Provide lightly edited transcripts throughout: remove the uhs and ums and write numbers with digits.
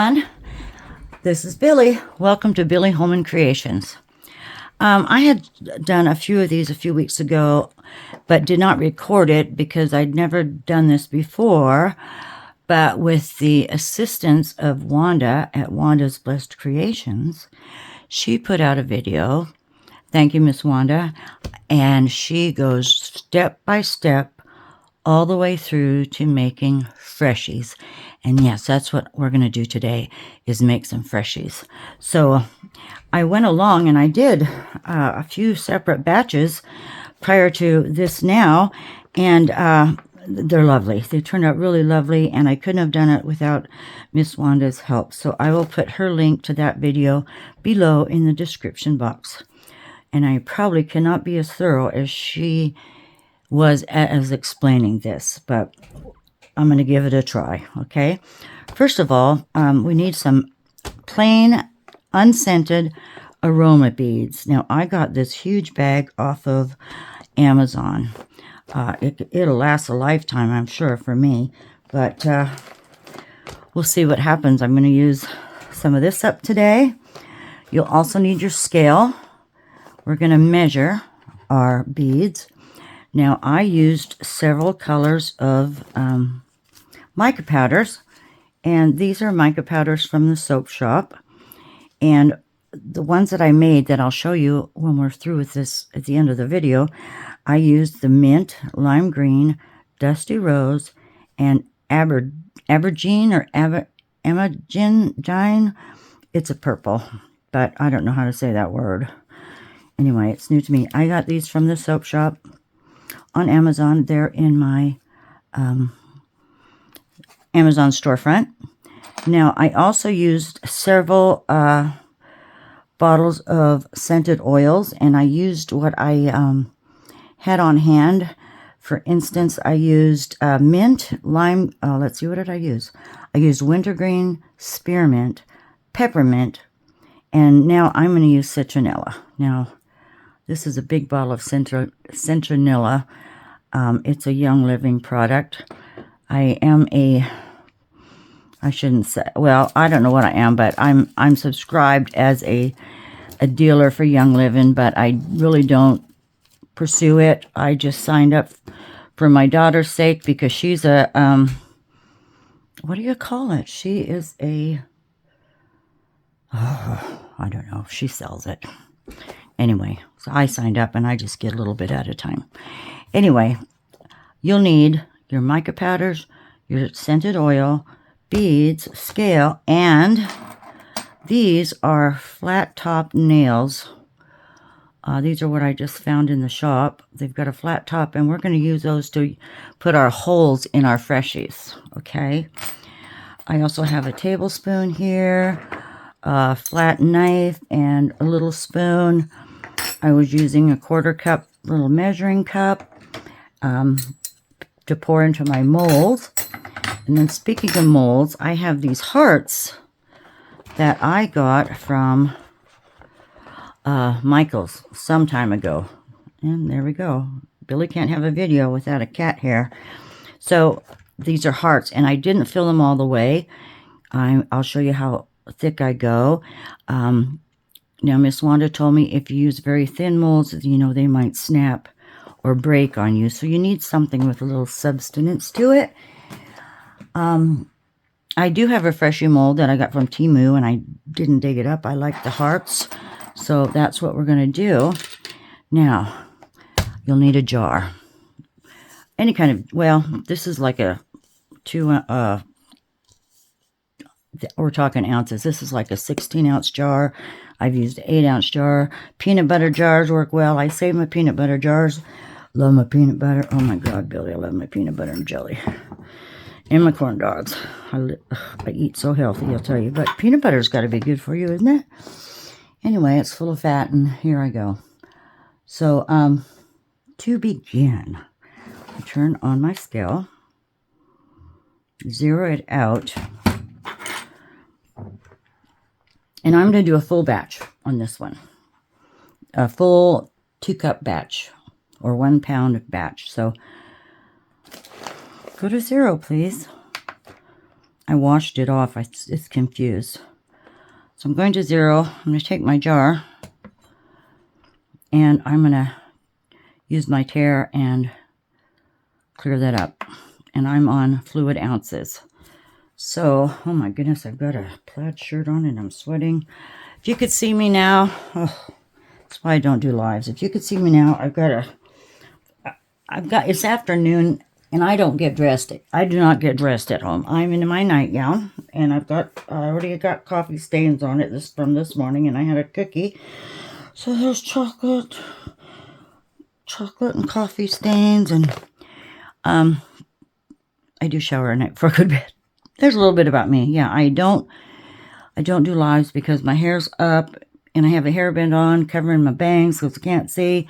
everyone. This is Billy. Welcome to Billy Holman Creations. I had done a few of these a few weeks ago, but did not record it because I'd never done this before. But with the assistance of Wanda at Wanda's Blessed Creations, she put out a video. Thank you, Miss Wanda. And she goes step by step all the way through to making Freshies. And yes, that's what we're going to do today, is make some Freshies. So I went along and I did a few separate batches prior to this now, and they're lovely. They turned out really lovely, and I couldn't have done it without Miss Wanda's help. So I will put her link to that video below in the description box. And I probably cannot be as thorough as she was as explaining this, but I'm going to give it a try, okay? First of all, we need some plain, unscented aroma beads. Now, I got this huge bag off of Amazon. It'll last a lifetime, I'm sure, for me, but we'll see what happens. I'm going to use some of this up today. You'll also need your scale. We're going to measure our beads. Now, I used several colors of mica powders, and these are mica powders from the soap shop. And the ones that I made that I'll show you when we're through with this at the end of the video, I used the mint, lime green, dusty rose, and aubergine or amagine. It's a purple, but I don't know how to say that word. Anyway, it's new to me. I got these from the soap shop on Amazon. They're in my Amazon storefront. Now, I also used several bottles of scented oils, and I used what I had on hand. For instance, I used mint, lime, let's see, what did I use? I used wintergreen, spearmint, peppermint, and now I'm going to use citronella. Now, this is a big bottle of citronella. It's a Young Living product. I shouldn't say, well, I don't know what I am, but I'm subscribed as a dealer for Young Living, but I really don't pursue it. I just signed up for my daughter's sake because she's a, what do you call it? She is a, I don't know, she sells it. Anyway, so I signed up and I just get a little bit at a time. Anyway, you'll need your mica powders, your scented oil, beads, scale, and these are flat top nails. These are what I just found in the shop. They've got a flat top, and we're going to use those to put our holes in our Freshies, okay? I also have a tablespoon here, a flat knife, and a little spoon. I was using a 1/4 cup little measuring cup to pour into my molds. And then speaking of molds, I have these hearts that I got from Michael's some time ago. And there we go. Billy can't have a video without a cat hair. So these are hearts, and I didn't fill them all the way. I'll show you how thick I go. Now, Miss Wanda told me if you use very thin molds, you know, they might snap or break on you. So you need something with a little substance to it. I do have a Freshie mold that I got from Temu, and I didn't dig it up. I like the hearts. So that's what we're going to do. Now, you'll need a jar. Any kind of, well, this is like a we're talking ounces. This is like a 16-ounce jar. I've used an 8-ounce jar. Peanut butter jars work well. I save my peanut butter jars. Love my peanut butter. Oh my God, Billy, I love my peanut butter and jelly. And my corn dogs. I eat so healthy, I'll tell you. But peanut butter's got to be good for you, isn't it? Anyway, it's full of fat, and here I go. So, to begin, I turn on my scale, zero it out, and I'm going to do a full batch on this one. A full 2-cup batch, or 1 pound batch. So, go to 0, please. I washed it off. It's confused. So I'm going to 0. I'm going to take my jar and I'm going to use my tare and clear that up. And I'm on fluid ounces. So, oh my goodness, I've got a plaid shirt on and I'm sweating. If you could see me now, oh, that's why I don't do lives. If you could see me now, it's afternoon and I don't get dressed. I do not get dressed at home. I'm in my nightgown and I already got coffee stains on it from this morning, and I had a cookie. So there's chocolate and coffee stains, and I do shower at night before I go to bed. There's a little bit about me. Yeah, I don't do lives because my hair's up and I have a hairband on covering my bangs because I can't see.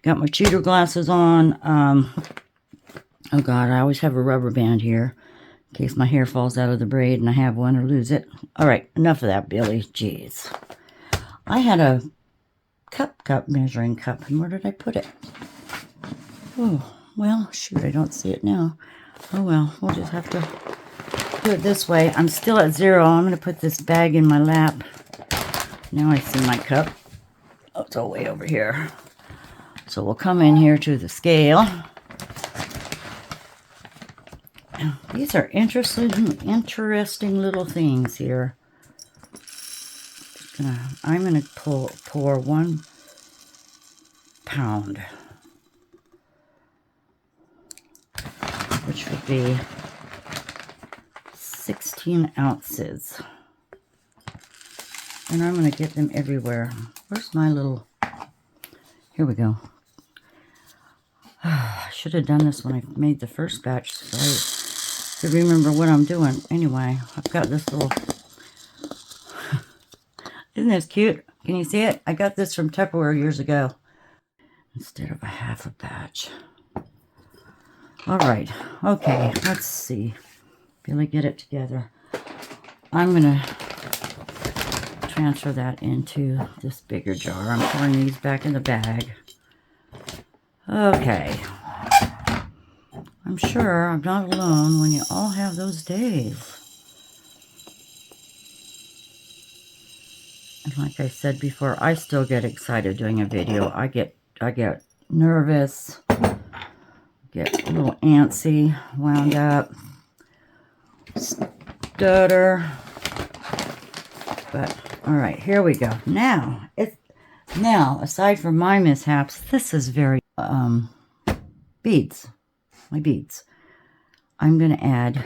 Got my cheater glasses on. Oh God, I always have a rubber band here in case my hair falls out of the braid and I have one or lose it. All right, enough of that, Billy. Jeez. I had a measuring cup, and where did I put it? Oh, well, shoot, I don't see it now. Oh well, we'll just have to do it this way. I'm still at 0. I'm going to put this bag in my lap. Now I see my cup. Oh, it's all way over here. So we'll come in here to the scale. These are interesting little things here. I'm going to pour 1 pound, which would be 16 ounces. And I'm going to get them everywhere. Where's my little... Here we go. I should have done this when I made the first batch so I could remember what I'm doing. Anyway, I've got this little... Isn't this cute? Can you see it? I got this from Tupperware years ago instead of a half a batch. All right. Okay, let's see. Really get it together. I'm going to transfer that into this bigger jar. I'm pouring these back in the bag. Okay. I'm sure I'm not alone when you all have those days. And like I said before, I still get excited doing a video. I get nervous, get a little antsy, wound up, stutter. But all right, here we go. Now, aside from my mishaps, this is very beads. My beads. I'm going to add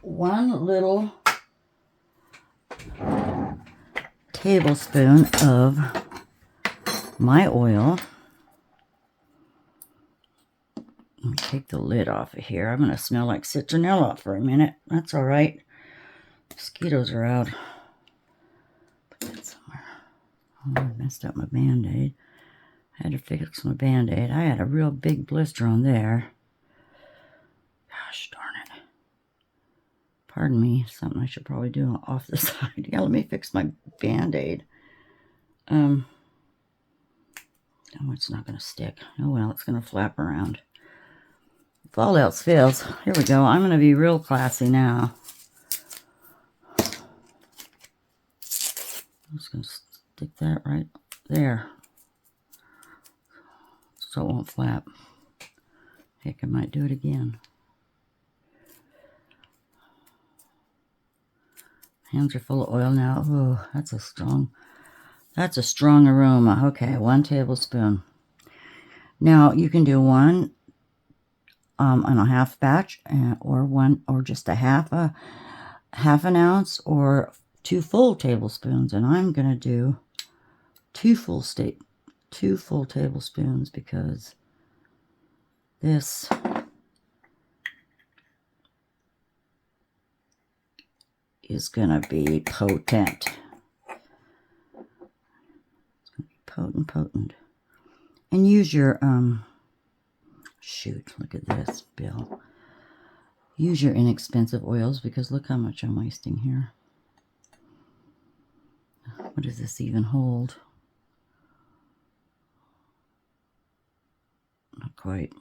1 little tablespoon of my oil. Let me take the lid off of here. I'm going to smell like citronella for a minute. That's all right. Mosquitoes are out. Put that somewhere. Oh, I messed up my Band-Aid. I had to fix my Band-Aid. I had a real big blister on there. Gosh darn it. Pardon me. Something I should probably do off the side. Yeah, let me fix my Band-Aid. No, it's not going to stick. Oh well, it's going to flap around. If all else fails, here we go. I'm going to be real classy now. I'm just going to stick that right there so it won't flap. Heck, I might do it again. Hands are full of oil now. Oh, that's a strong aroma. Okay, 1 tablespoon. Now you can do 1 on a half batch, or just a half an ounce, or 2 full tablespoons. And I'm gonna do 2 full tablespoons because this is gonna be potent. It's gonna be potent. And use your shoot, look at this, Bill. Use your inexpensive oils because look how much I'm wasting here. What does this even hold? Not quite.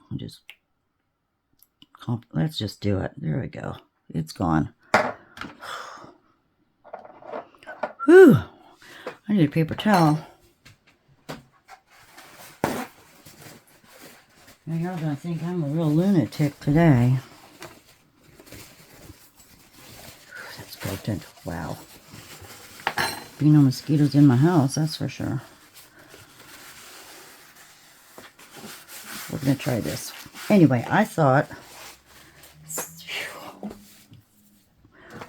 Let's just do it. There we go. It's gone. Whew. I need a paper towel. Now y'all gonna think I'm a real lunatic today. That's potent. Wow. Be no mosquitoes in my house, that's for sure. We're gonna try this. Anyway, I thought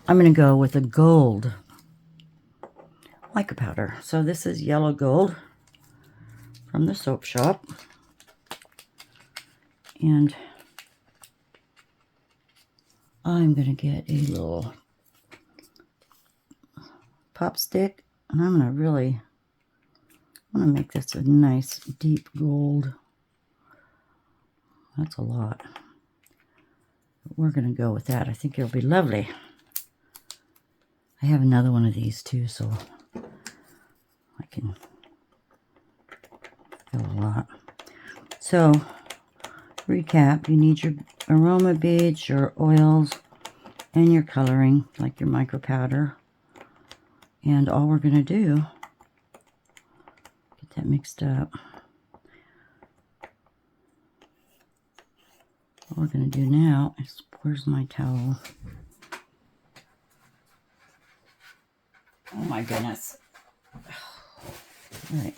I'm gonna go with a gold mica powder. So this is yellow gold from the soap shop. And I'm going to get a little pop stick. And I'm going to really want to make this a nice deep gold. That's a lot. But we're going to go with that. I think it'll be lovely. I have another one of these too, so I can fill a lot. So, recap, you need your aroma beads, your oils, and your coloring, like your micro powder. And all we're going to do, get that mixed up. What we're going to do now is, where's my towel? Oh my goodness. All right.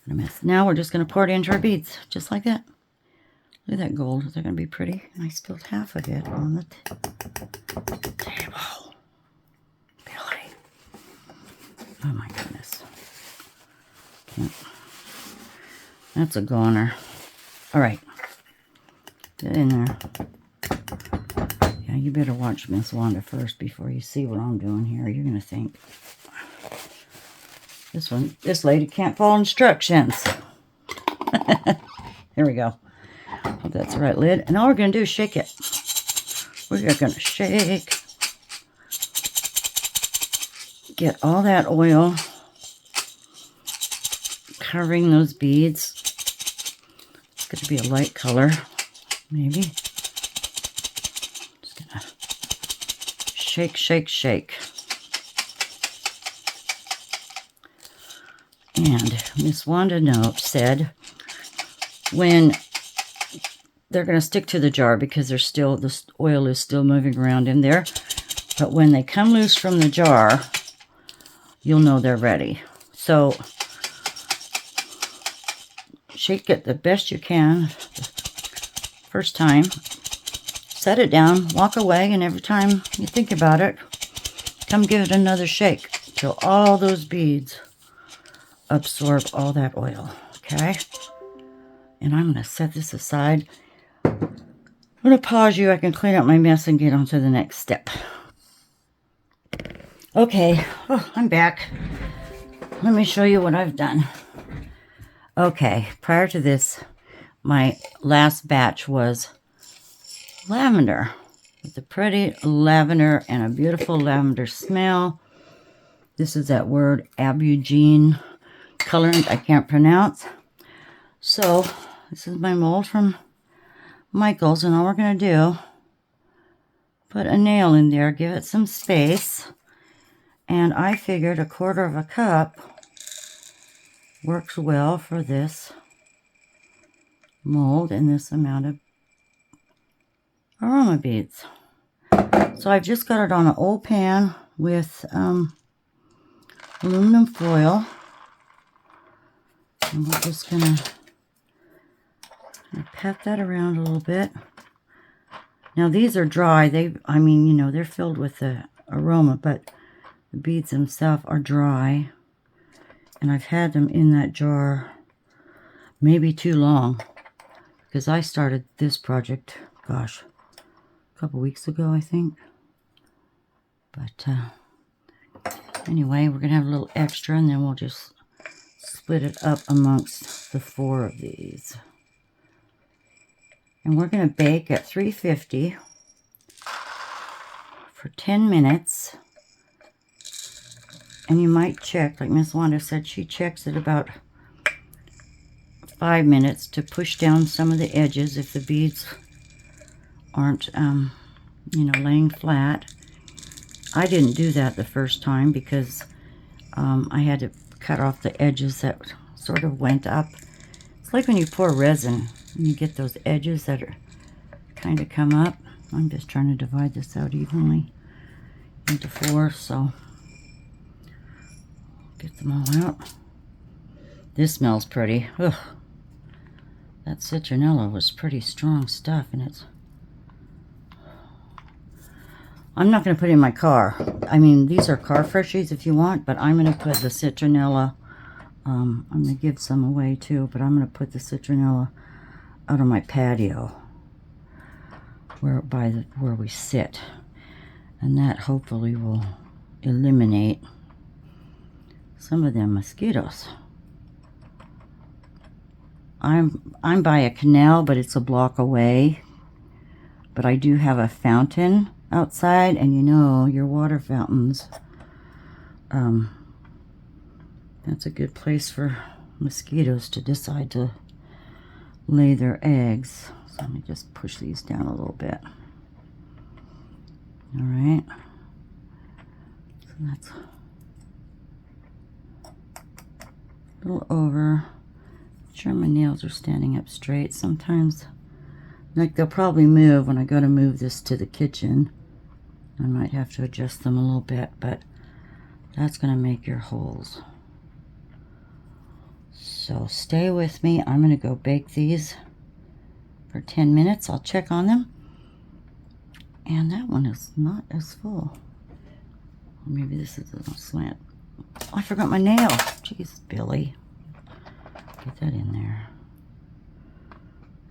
A mess. Now we're just going to pour it into our beads, just like that. Look at that gold. They're going to be pretty. And I spilled half of it on the table. Billy. Oh my goodness. Can't. That's a goner. All right. Get in there. Yeah, you better watch Miss Wanda first before you see what I'm doing here. You're going to think, this lady can't follow instructions. Here we go. Hope that's the right lid. And all we're going to do is shake it. We're going to shake. Get all that oil covering those beads. It's going to be a light color, maybe. Just going to shake, shake, shake. And Miss Wanda said when they're going to stick to the jar because there's still, the oil is still moving around in there. But when they come loose from the jar, you'll know they're ready. So shake it the best you can first time. Set it down, walk away, and every time you think about it, come give it another shake till all those beads absorb all that oil. Okay? And I'm going to set this aside. I'm going to pause you. I can clean up my mess and get on to the next step. Okay, I'm back. Let me show you what I've done. Okay, prior to this, my last batch was lavender. With a pretty lavender and a beautiful lavender smell. This is that word, abugine colorant I can't pronounce. So, this is my mold from Michael's, and all we're going to do, put a nail in there, give it some space, and I figured 1/4 cup works well for this mold and this amount of aroma beads. So I've just got it on an old pan with aluminum foil, and we're just going to pat that around a little bit. Now these are dry. I mean, you know, they're filled with the aroma, but the beads themselves are dry. And I've had them in that jar maybe too long, because I started this project, gosh, a couple weeks ago, I think. But anyway, we're going to have a little extra, and then we'll just split it up amongst the 4 of these. And we're going to bake at 350 for 10 minutes. And you might check, like Miss Wanda said, she checks at about 5 minutes to push down some of the edges if the beads aren't, you know, laying flat. I didn't do that the first time because I had to cut off the edges that sort of went up. It's like when you pour resin and you get those edges that are kind of come up. I'm just trying to divide this out evenly into 4, so get them all out. This smells pretty. Ugh. That citronella was pretty strong stuff, and it's... I'm not going to put it in my car. I mean, these are car Freshies if you want, but I'm going to put the citronella... I'm going to give some away too, but I'm going to put the citronella out on my patio where we sit. And that hopefully will eliminate some of them mosquitoes. I'm by a canal, but it's a block away. But I do have a fountain outside, and you know, your water fountains, that's a good place for mosquitoes to decide to lay their eggs. So let me just push these down a little bit. All right. So that's a little over. Sure, my nails are standing up straight. Sometimes, like, they'll probably move when I go to move this to the kitchen. I might have to adjust them a little bit, but that's going to make your holes. So stay with me. I'm going to go bake these for 10 minutes. I'll check on them. And that one is not as full. Maybe this is a little slant. Oh, I forgot my nail. Jeez, Billy. Get that in there.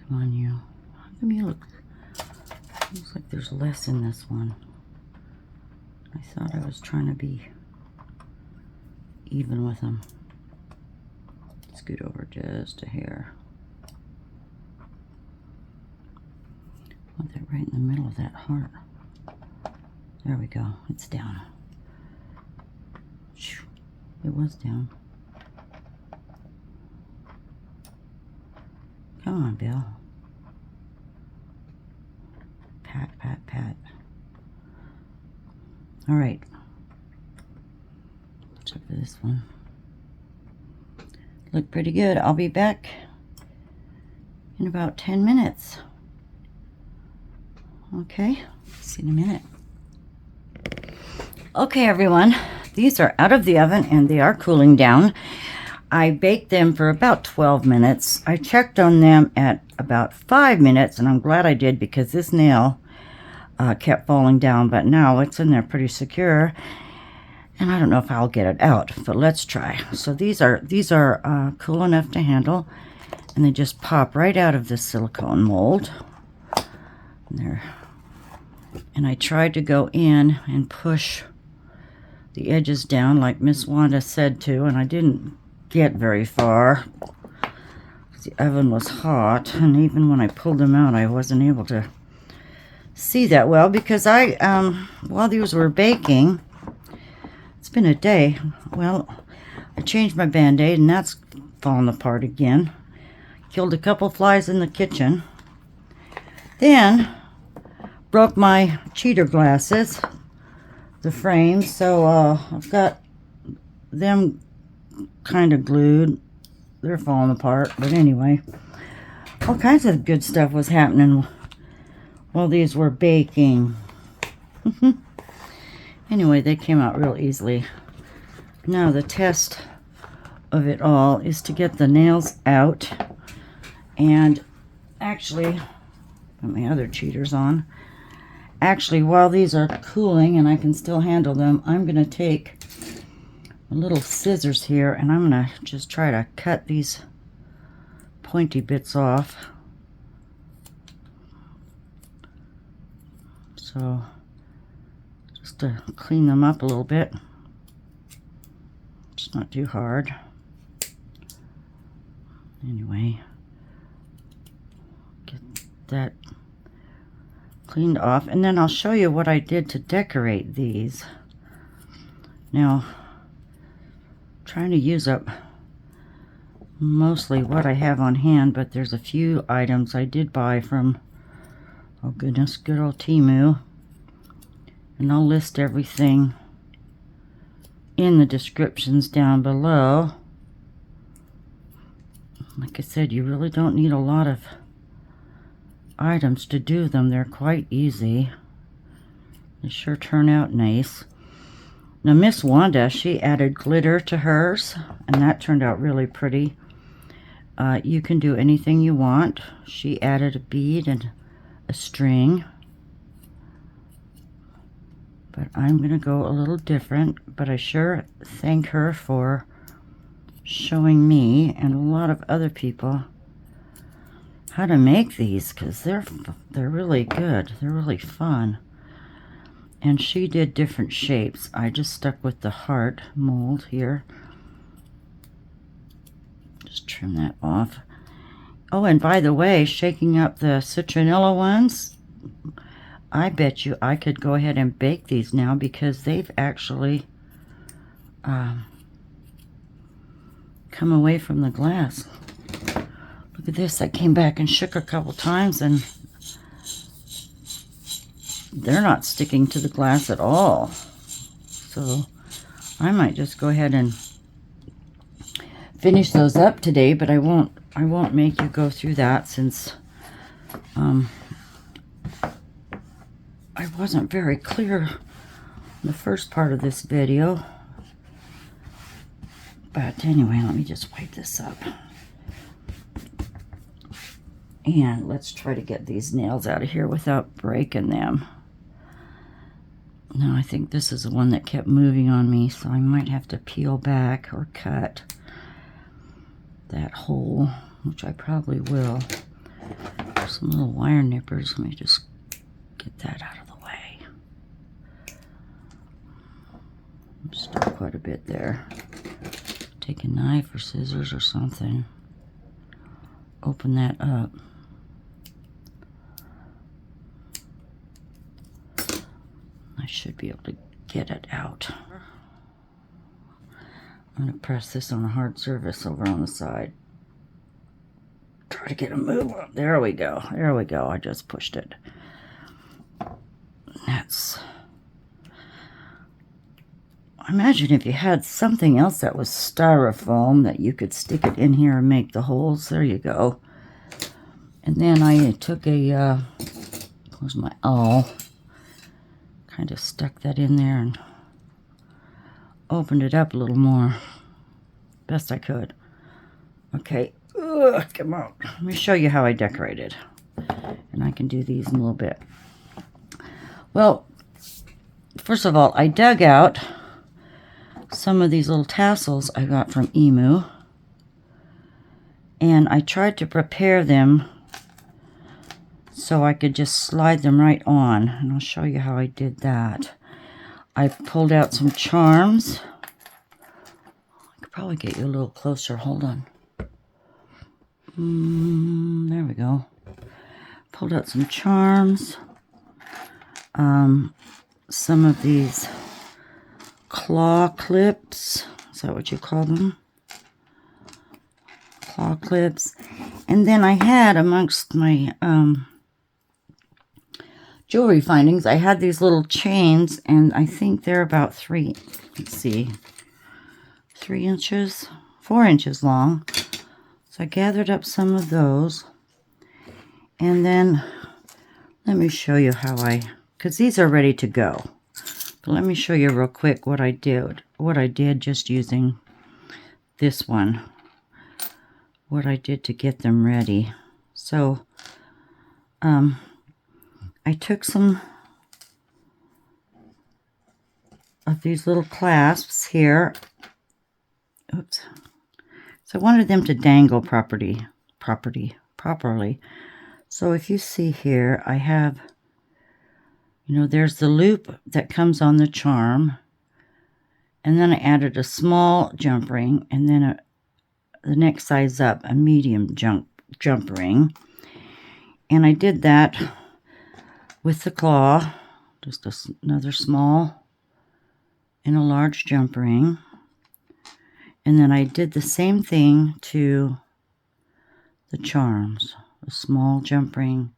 Come on, you. How come you look... Looks like there's less in this one. I thought I was trying to be even with them. Scoot over just a hair. I want that right in the middle of that heart. There we go. It's down. It was down. Come on, Bill. Pat, pat, pat. All right. Check for this one. Look pretty good. I'll be back in about 10 minutes. Okay, see you in a minute. Okay, everyone. These are out of the oven and they are cooling down. I baked them for about 12 minutes. I checked on them at about 5 minutes, and I'm glad I did because this nail kept falling down, but now it's in there pretty secure. And I don't know if I'll get it out, but let's try. So these are cool enough to handle, and they just pop right out of this silicone mold. There. And I tried to go in and push the edges down like Miss Wanda said to, and I didn't get very far. The oven was hot, and even when I pulled them out, I wasn't able to see that well because while these were baking, it's been a day. Well, I changed my Band-Aid, and that's fallen apart again. Killed a couple flies in the kitchen. Then broke my cheater glasses, the frames, so I've got them kind of glued. They're falling apart, but anyway, all kinds of good stuff was happening while these were baking. Anyway, they came out real easily. Now the test of it all is to get the nails out and actually put my other cheaters on. Actually, while these are cooling and I can still handle them, I'm going to take a little scissors here and I'm going to just try to cut these pointy bits off. So just to clean them up a little bit. It's not too hard. Anyway, get that cleaned off, and then I'll show you what I did to decorate these. Now, I'm trying to use up mostly what I have on hand, but there's a few items I did buy from Oh goodness, good old Temu. And I'll list everything in the descriptions down below. Like I said, you really don't need a lot of items to do them. They're quite easy. They sure turn out nice. Now Miss Wanda, she added glitter to hers, and that turned out really pretty. You can do anything you want. She added a bead and a string. But I'm going to go a little different, but I sure thank her for showing me and a lot of other people how to make these, because they're really good. They're really fun. And she did different shapes. I just stuck with the heart mold here. Just trim that off. Oh, and by the way, shaking up the citronella ones, I bet you I could go ahead and bake these now, because they've actually come away from the glass. Look at this. I came back and shook a couple times, and they're not sticking to the glass at all. So I might just go ahead and finish those up today, but I won't make you go through that, since I wasn't very clear in the first part of this video. But anyway, let me just wipe this up. And let's try to get these nails out of here without breaking them. Now I think this is the one that kept moving on me, so I might have to peel back or cut that hole, which I probably will. Some little wire nippers. Let me just get that out of the way. Still quite a bit there. Take a knife or scissors or something. Open that up. I should be able to get it out. I'm going to press this on a hard surface over on the side. Try to get a move up. There we go. There we go. I just pushed it. That's... I imagine if you had something else that was styrofoam that you could stick it in here and make the holes. There you go. And then I took a, where's my awl? Kind of stuck that in there and opened it up a little more. Best I could. Okay. Ugh, come on. Let me show you how I decorated. And I can do these in a little bit. Well, first of all, I dug out some of these little tassels I got from Temu, and I tried to prepare them so I could just slide them right on, and I'll show you how I did that. I pulled out some charms. I could probably get you a little closer. Hold on. There we go. Pulled out some charms. Some of these claw clips. Is that what you call them? Claw clips. And then I had, amongst my jewelry findings, I had these little chains, and I think they're about 3 inches, 4 inches long. So I gathered up some of those, and then let me show you how because these are ready to go. But let me show you real quick what I did just using this one. What I did to get them ready. So, I took some of these little clasps here. Oops. So I wanted them to dangle properly. So if you see here, I have, there's the loop that comes on the charm. And then I added a small jump ring, and then the next size up, a medium jump ring. And I did that with the claw, just another small and a large jump ring. And then I did the same thing to the charms, a small jump ring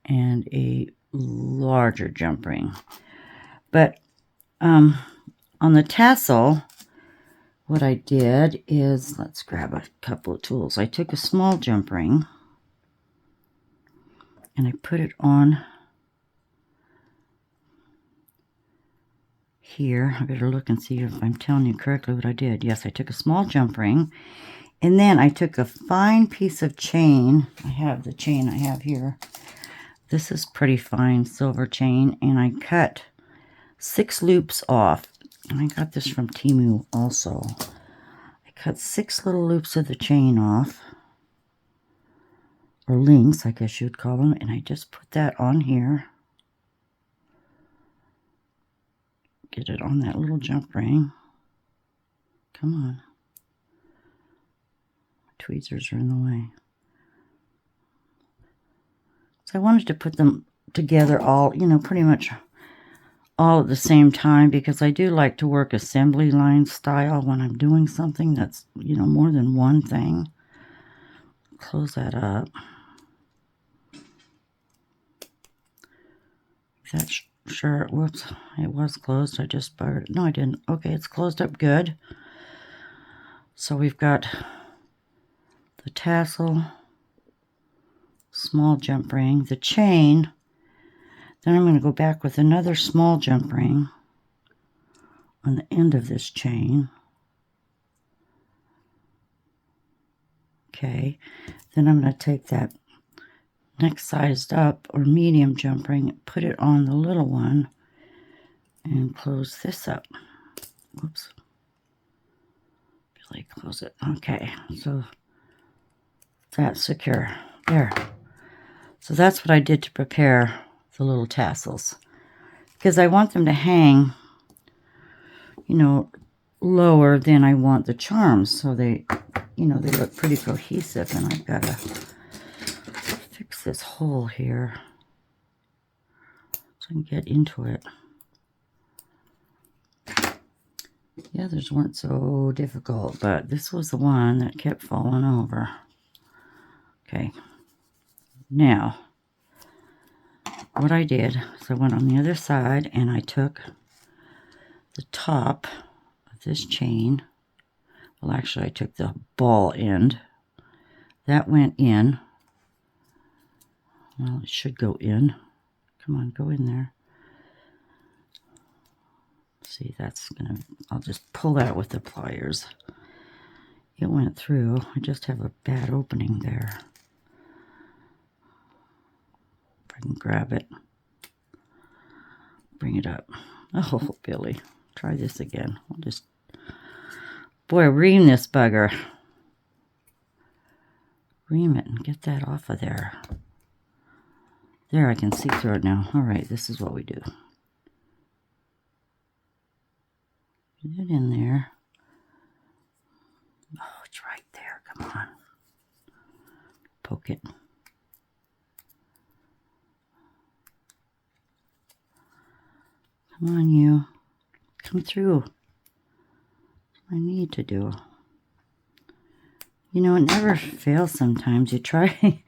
and a larger jump ring. But on the tassel, what I did is, let's grab a couple of tools. I took a small jump ring and I put it on here. I better look and see if I'm telling you correctly what I did. Yes, I took a small jump ring, and then I took a fine piece of chain. I have the chain I have here. This is pretty fine silver chain, and I cut 6 loops off. And I got this from Temu also. I cut 6 little loops of the chain off, or links, I guess you'd call them, and I just put that on here. Get it on that little jump ring. Come on. Tweezers are in the way. So I wanted to put them together all, you know, pretty much all at the same time, because I do like to work assembly line style when I'm doing something that's, you know, more than one thing. Close that up. That's sure. Whoops. It was closed. I just buggered it. No, I didn't. Okay, it's closed up good. So we've got the tassel, small jump ring, the chain. Then I'm going to go back with another small jump ring on the end of this chain. Okay. Then I'm going to take that next sized up or medium jump ring, put it on the little one, and close this up. Whoops. Really close it. Okay, so that's secure. There. So that's what I did to prepare the little tassels, because I want them to hang, you know, lower than I want the charms, so they, you know, they look pretty cohesive. And I've got to fix this hole here so I can get into it. The others weren't so difficult, but this was the one that kept falling over. Okay, now what I did is I went on the other side and I took the top of this chain. Well, actually I took the ball end. That went in. Well, it should go in. Come on, go in there. See, that's gonna, I'll just pull that with the pliers. It went through. I just have a bad opening there. If I can grab it. Bring it up. Oh, Billy. Try this again. I'll just, boy, ream this bugger. Ream it and get that off of there. There, I can see through it now. All right, this is what we do. Get it in there. Oh, it's right there. Come on. Poke it. Come on, you. Come through. I need to do. You know, it never fails sometimes. You try,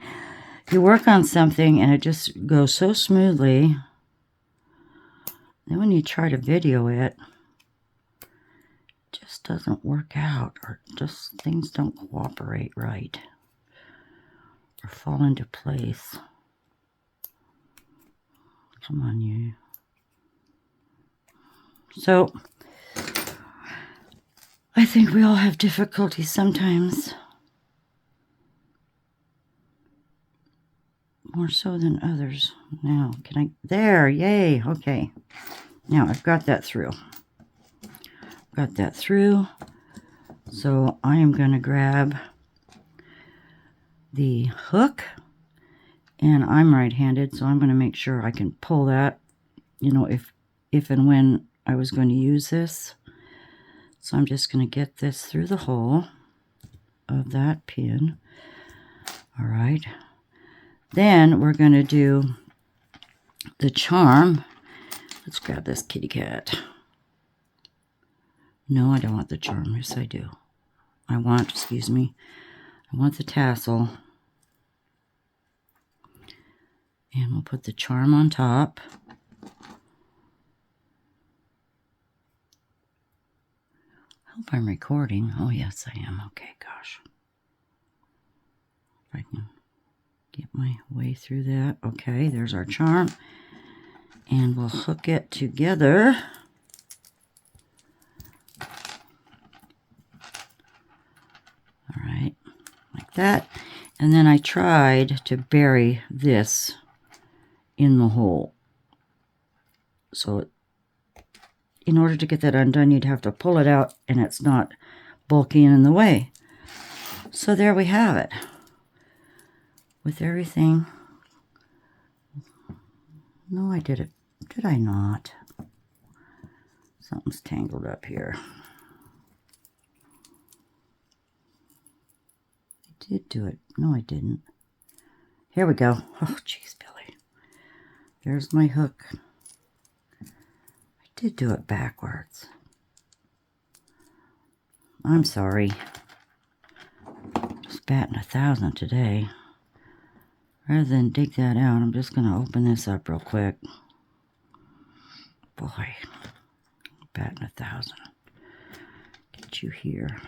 you work on something and it just goes so smoothly. Then when you try to video it, just doesn't work out, or just things don't cooperate right or fall into place. Come on, you. So I think we all have difficulties sometimes, more so than others. Now, can I, there, yay, okay. Now I've got that through. Got that through. So I am going to grab the hook, and I'm right-handed, so I'm going to make sure I can pull that, you know, if and when I was going to use this. So I'm just going to get this through the hole of that pin. All right. Then we're going to do the charm. Let's grab this kitty cat. No, I don't want the charm. Yes, I do. I want the tassel. And we'll put the charm on top. I hope I'm recording. Oh, yes, I am. Okay, gosh. If I can get my way through that. Okay, there's our charm. And we'll hook it together. All right, like that. And then I tried to bury this in the hole. So in order to get that undone, you'd have to pull it out and it's not bulky and in the way. So there we have it. With everything. No, I did it. Did I not? Something's tangled up here. I did do it. No, I didn't. Here we go. Oh, jeez, Billy. There's my hook. I did do it backwards. I'm sorry. Just batting 1,000 today. Rather than dig that out, I'm just going to open this up real quick. Boy, batting 1,000. Get you here.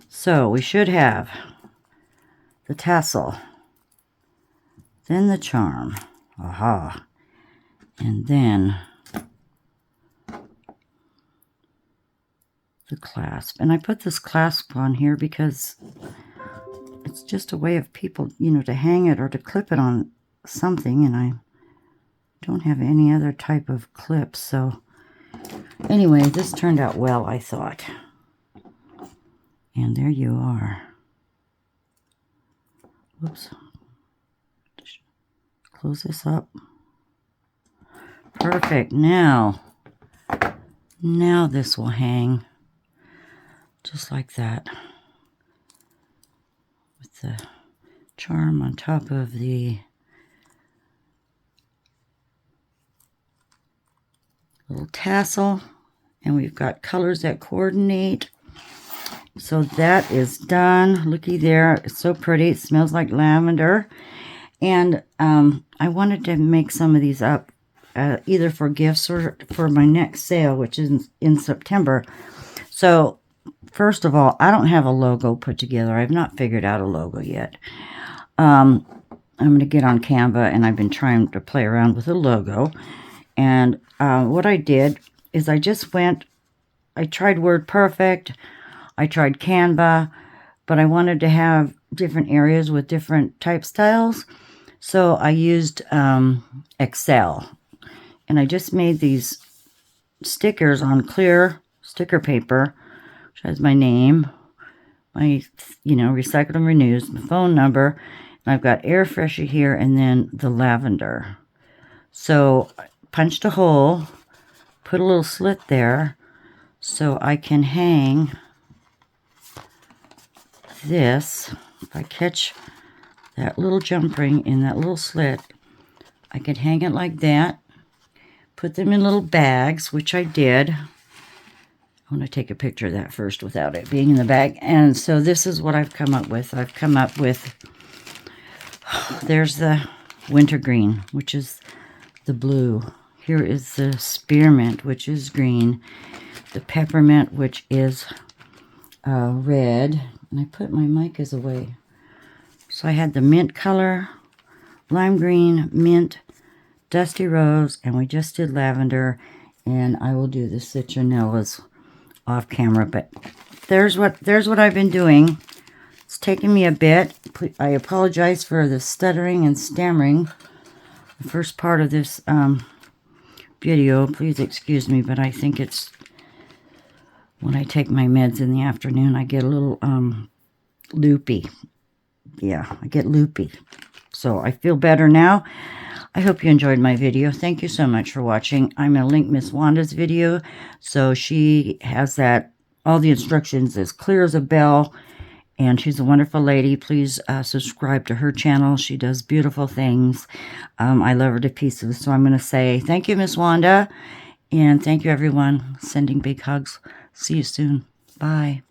So we should have the tassel, then the charm, aha, and then the clasp. And I put this clasp on here because it's just a way of people, you know, to hang it or to clip it on something, and I don't have any other type of clips. So anyway, this turned out well, I thought. And there you are. Whoops. Close this up. Perfect. Now this will hang just like that. With the charm on top of the little tassel. And we've got colors that coordinate. So that is done. Looky there. It's so pretty. It smells like lavender. And I wanted to make some of these up either for gifts or for my next sale, which is in September. So first of all, I don't have a logo put together. I've not figured out a logo yet. I'm going to get on Canva, and I've been trying to play around with a logo. And what I did is I tried WordPerfect. I tried Canva, but I wanted to have different areas with different type styles. So I used Excel. And I just made these stickers on clear sticker paper, which has my name, my, recycled and renews, my phone number. And I've got air fresher here and then the lavender. So I punched a hole, put a little slit there so I can hang this. If I catch that little jump ring in that little slit, I can hang it like that. Put them in little bags, which I did. I want to take a picture of that first without it being in the bag. And so this is what I've come up with. I've come up with, there's the wintergreen, which is the blue. Here is the spearmint, which is green. The peppermint, which is red. And I put my micas away. So I had the mint color, lime green, mint, dusty rose, and we just did lavender. And I will do the citronellas off camera. But there's what I've been doing. It's taken me a bit. I apologize for the stuttering and stammering. The first part of this video, please excuse me, but I think it's when I take my meds in the afternoon, I get a little loopy. Yeah, I get loopy. So I feel better now. I hope you enjoyed my video. Thank you so much for watching. I'm going to link Miss Wanda's video. So she has all the instructions as clear as a bell. And she's a wonderful lady. Please subscribe to her channel. She does beautiful things. I love her to pieces. So I'm going to say thank you, Miss Wanda. And thank you, everyone. Sending big hugs. See you soon. Bye.